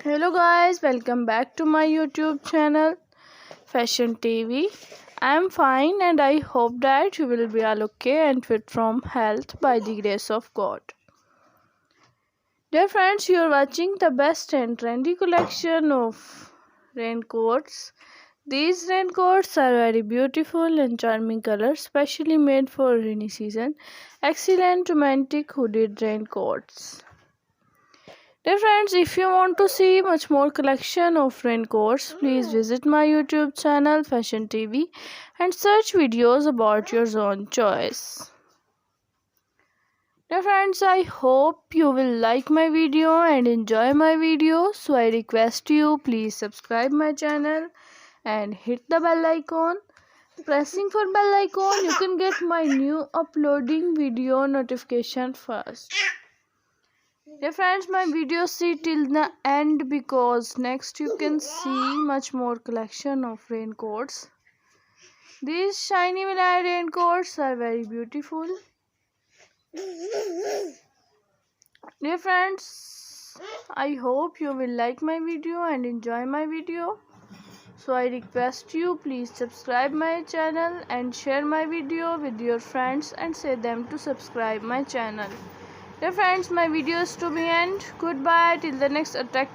Hello guys, welcome back to my YouTube channel Fashion TV. I'm fine and I hope that you will be all okay and fit from health by the grace of God. Dear friends, you are watching the best and trendy collection of raincoats. These raincoats are very beautiful and charming colors, specially made for rainy season. Excellent romantic hooded raincoats. Dear friends, if you want to see much more collection of raincoats, please visit my YouTube channel Fashion TV and search videos about your own choice. Dear friends, I hope you will like my video and enjoy my video. So I request you please subscribe my channel and hit the bell icon. Pressing for bell icon, you can get my new uploading video notification first. Dear friends, my video see till the end because next you can see much more collection of raincoats. These shiny Malay raincoats are very beautiful. Dear friends, I hope you will like my video and enjoy my video. So I request you please subscribe my channel and share my video with your friends and say them to subscribe my channel. Dear friends, my video is to be end. Goodbye till the next attractive